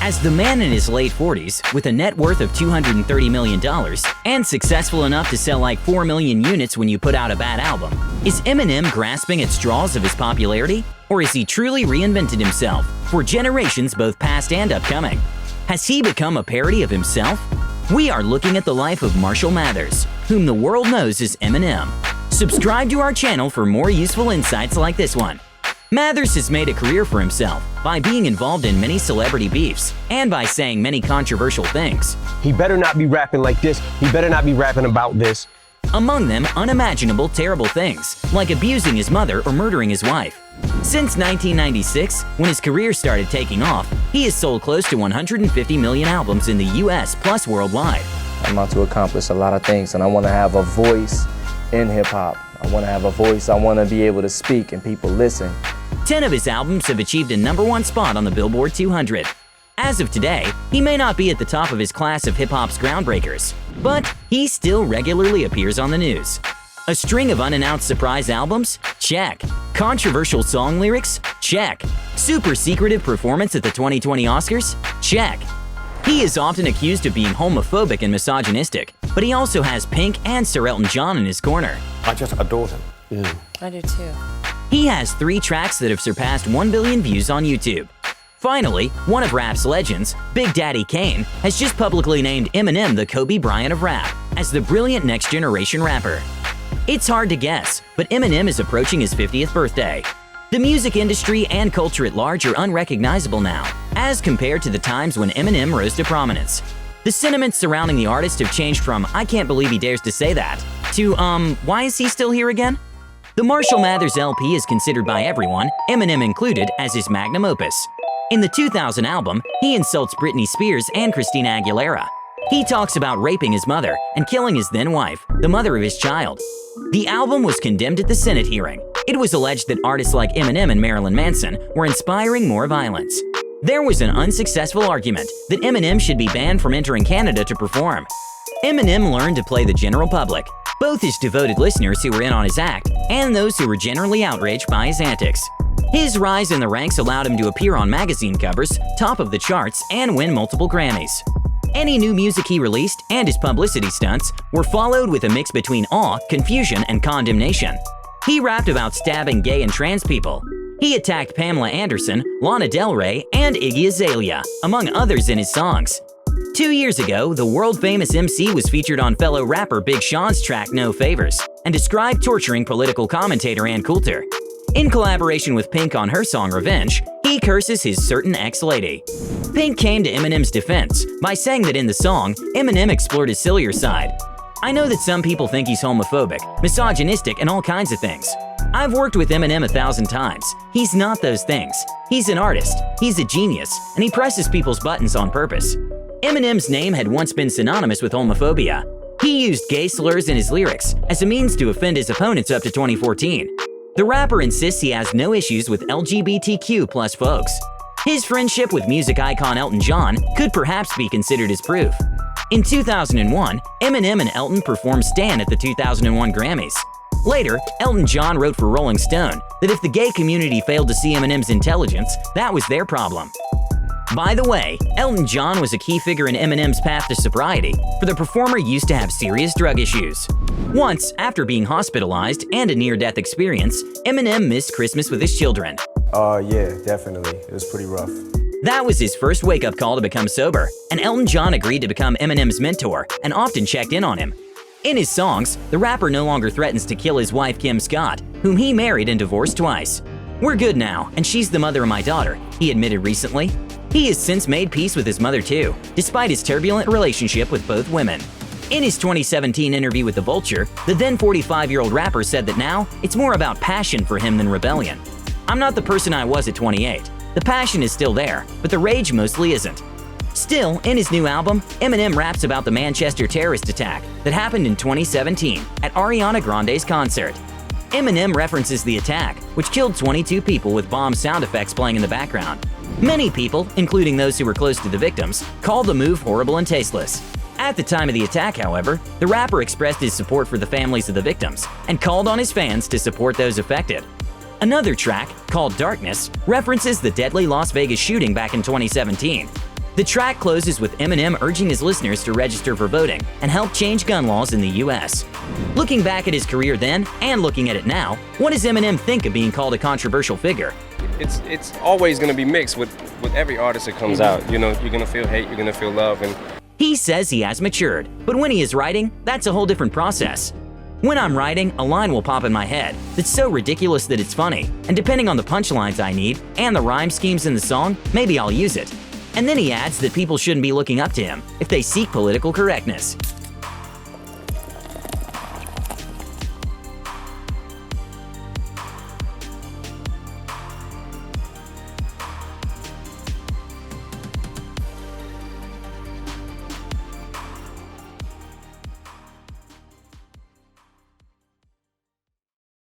As the man in his late 40s, with a net worth of $230 million, and successful enough to sell like 4 million units when you put out a bad album, is Eminem grasping at straws of his popularity? Or has he truly reinvented himself for generations both past and upcoming? Has he become a parody of himself? We are looking at the life of Marshall Mathers, whom the world knows as Eminem. Subscribe to our channel for more useful insights like this one. Mathers has made a career for himself by being involved in many celebrity beefs and by saying many controversial things. He better not be rapping like this. He better not be rapping about this. Among them, unimaginable terrible things, like abusing his mother or murdering his wife. Since 1996, when his career started taking off, he has sold close to 150 million albums in the US plus worldwide. I'm out to accomplish a lot of things, and I want to have a voice in hip-hop. I want to have a voice, I want to be able to speak and people listen. 10 of his albums have achieved a #1 spot on the Billboard 200. As of today, he may not be at the top of his class of hip-hop's groundbreakers, but he still regularly appears on the news. A string of unannounced surprise albums? Check. Controversial song lyrics? Check. Super secretive performance at the 2020 Oscars? Check. He is often accused of being homophobic and misogynistic, but he also has Pink and Sir Elton John in his corner. I just adore him. Yeah. I do too. He has 3 tracks that have surpassed 1 billion views on YouTube. Finally, one of rap's legends, Big Daddy Kane, has just publicly named Eminem the Kobe Bryant of rap, as the brilliant next-generation rapper. It's hard to guess, but Eminem is approaching his 50th birthday. The music industry and culture at large are unrecognizable now, as compared to the times when Eminem rose to prominence. The sentiments surrounding the artist have changed from "I can't believe he dares to say that" to "why is he still here again?" The Marshall Mathers LP is considered by everyone, Eminem included, as his magnum opus. In the 2000 album, he insults Britney Spears and Christina Aguilera. He talks about raping his mother and killing his then-wife, the mother of his child. The album was condemned at the Senate hearing. It was alleged that artists like Eminem and Marilyn Manson were inspiring more violence. There was an unsuccessful argument that Eminem should be banned from entering Canada to perform. Eminem learned to play the general public, both his devoted listeners who were in on his act and those who were generally outraged by his antics. His rise in the ranks allowed him to appear on magazine covers, top of the charts, and win multiple Grammys. Any new music he released and his publicity stunts were followed with a mix between awe, confusion, and condemnation. He rapped about stabbing gay and trans people. He attacked Pamela Anderson, Lana Del Rey, and Iggy Azalea, among others in his songs. 2 years ago, the world-famous MC was featured on fellow rapper Big Sean's track No Favors and described torturing political commentator Ann Coulter. In collaboration with Pink on her song Revenge, he curses his certain ex-lady. Pink came to Eminem's defense by saying that in the song, Eminem explored his sillier side. "I know that some people think he's homophobic, misogynistic, and all kinds of things. I've worked with Eminem 1,000 times. He's not those things. He's an artist, he's a genius, and he presses people's buttons on purpose." Eminem's name had once been synonymous with homophobia. He used gay slurs in his lyrics as a means to offend his opponents up to 2014. The rapper insists he has no issues with LGBTQ+ folks. His friendship with music icon Elton John could perhaps be considered as proof. In 2001, Eminem and Elton performed Stan at the 2001 Grammys. Later, Elton John wrote for Rolling Stone that if the gay community failed to see Eminem's intelligence, that was their problem. By the way, Elton John was a key figure in Eminem's path to sobriety, for the performer used to have serious drug issues. Once, after being hospitalized and a near-death experience, Eminem missed Christmas with his children. Yeah, definitely. It was pretty rough. That was his first wake-up call to become sober, and Elton John agreed to become Eminem's mentor and often checked in on him. In his songs, the rapper no longer threatens to kill his wife Kim Scott, whom he married and divorced twice. "We're good now, and she's the mother of my daughter," he admitted recently. He has since made peace with his mother too, despite his turbulent relationship with both women. In his 2017 interview with The Vulture, the then 45-year-old rapper said that now, it's more about passion for him than rebellion. "I'm not the person I was at 28. The passion is still there, but the rage mostly isn't." Still, in his new album, Eminem raps about the Manchester terrorist attack that happened in 2017 at Ariana Grande's concert. Eminem references the attack, which killed 22 people with bomb sound effects playing in the background. Many people, including those who were close to the victims, called the move horrible and tasteless. At the time of the attack, however, the rapper expressed his support for the families of the victims and called on his fans to support those affected. Another track, called Darkness, references the deadly Las Vegas shooting back in 2017. The track closes with Eminem urging his listeners to register for voting and help change gun laws in the US. Looking back at his career then and looking at it now, what does Eminem think of being called a controversial figure? It's always going to be mixed with every artist that comes out. You know, you're going to feel hate, you're going to feel love. And He says he has matured, but when he is writing, that's a whole different process. When I'm writing, a line will pop in my head that's so ridiculous that it's funny, and depending on the punchlines I need and the rhyme schemes in the song, maybe I'll use it. And then he adds that people shouldn't be looking up to him if they seek political correctness.